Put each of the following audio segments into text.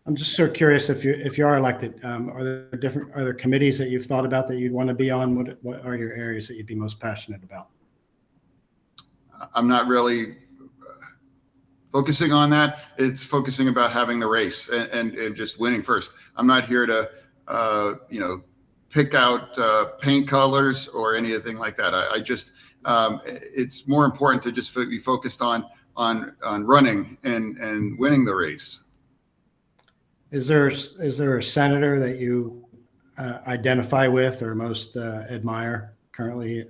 I'm just sort of curious if you are elected, are there committees that you've thought about that you'd want to be on? What are your areas that you'd be most passionate about? I'm not really focusing on that. It's focusing about having the race and just winning first. I'm not here to pick out paint colors or anything like that. I just it's more important to just be focused on running and winning the race. Is there a senator that you identify with or most admire currently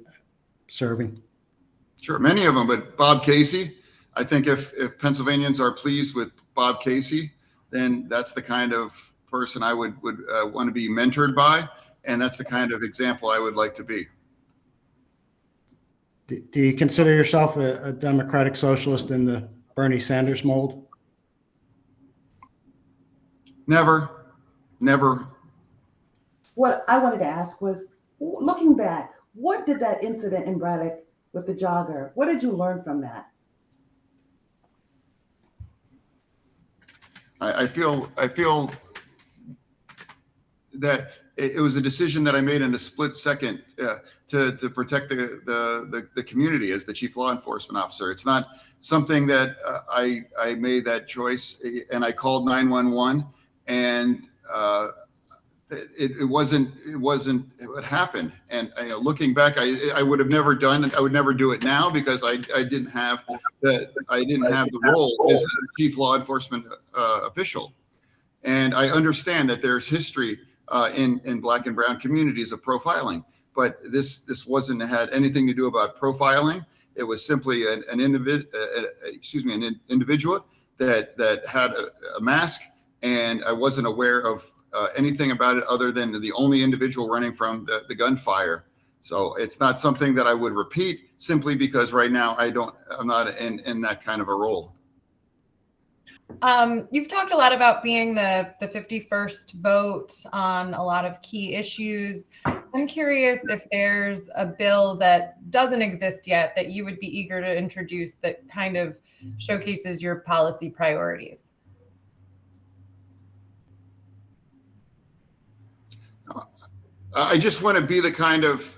serving? Sure, many of them, but Bob Casey. I think if Pennsylvanians are pleased with Bob Casey, then that's the kind of person I would want to be mentored by, and that's the kind of example I would like to be. Do you consider yourself a democratic socialist in the Bernie Sanders mold? Never. What I wanted to ask was, looking back, what did that incident in Braddock with the jogger, what did you learn from that? I feel that it was a decision that I made in a split second to protect the community as the chief law enforcement officer. It's not something that I made that choice and I called 911 and it wasn't what happened. And looking back, I would have never done it. I would never do it now because I didn't have the role as a chief law enforcement official. And I understand that there's history in Black and brown communities of profiling, but this wasn't had anything to do about profiling. It was simply an individual that had a mask, and I wasn't aware of anything about it other than the only individual running from the gunfire. So it's not something that I would repeat simply because right now I'm not in that kind of a role. You've talked a lot about being the 51st vote on a lot of key issues. I'm curious if there's a bill that doesn't exist yet that you would be eager to introduce that kind of showcases your policy priorities. I just want to be the kind of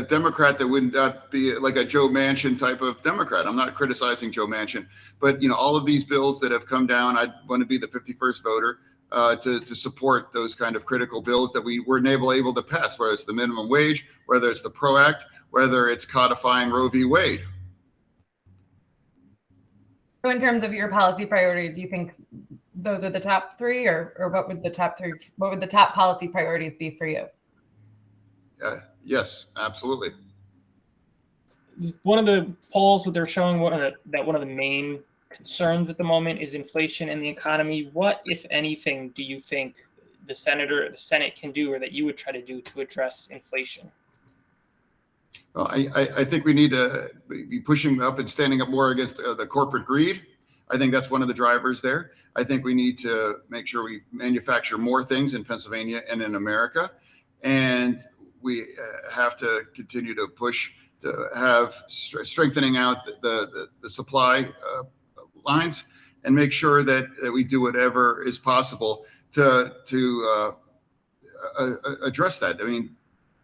Democrat that would not be like a Joe Manchin type of Democrat. I'm not criticizing Joe Manchin, but all of these bills that have come down, I want to be the 51st voter to support those kind of critical bills that we weren't able to pass, whether it's the minimum wage, whether it's the PRO Act, whether it's codifying Roe v. Wade. So in terms of your policy priorities, do you think those are the top three, or what would the top policy priorities be for you? Yes, absolutely. One of the polls that they're showing one of the main concerns at the moment is inflation in the economy. What, if anything, do you think the Senate can do, or that you would try to do to address inflation? Well, I think we need to be pushing up and standing up more against the corporate greed. I think that's one of the drivers there. I think we need to make sure we manufacture more things in Pennsylvania and in America. And we have to continue to push to have strengthening out the supply lines and make sure that we do whatever is possible to address that. I mean,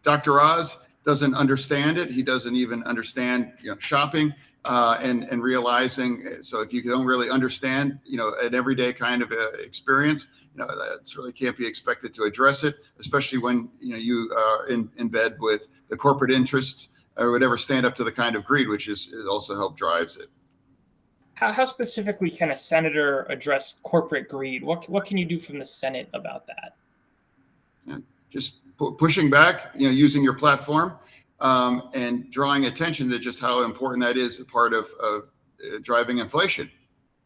Dr. Oz doesn't understand it. He doesn't even understand shopping and realizing. So if you don't really understand an everyday kind of experience, that's really can't be expected to address it, especially when you are in bed with the corporate interests or whatever stand up to the kind of greed, which is also help drives it. How specifically can a senator address corporate greed? What can you do from the Senate about that? Yeah, just pushing back, using your platform and drawing attention to just how important that is a part of driving inflation.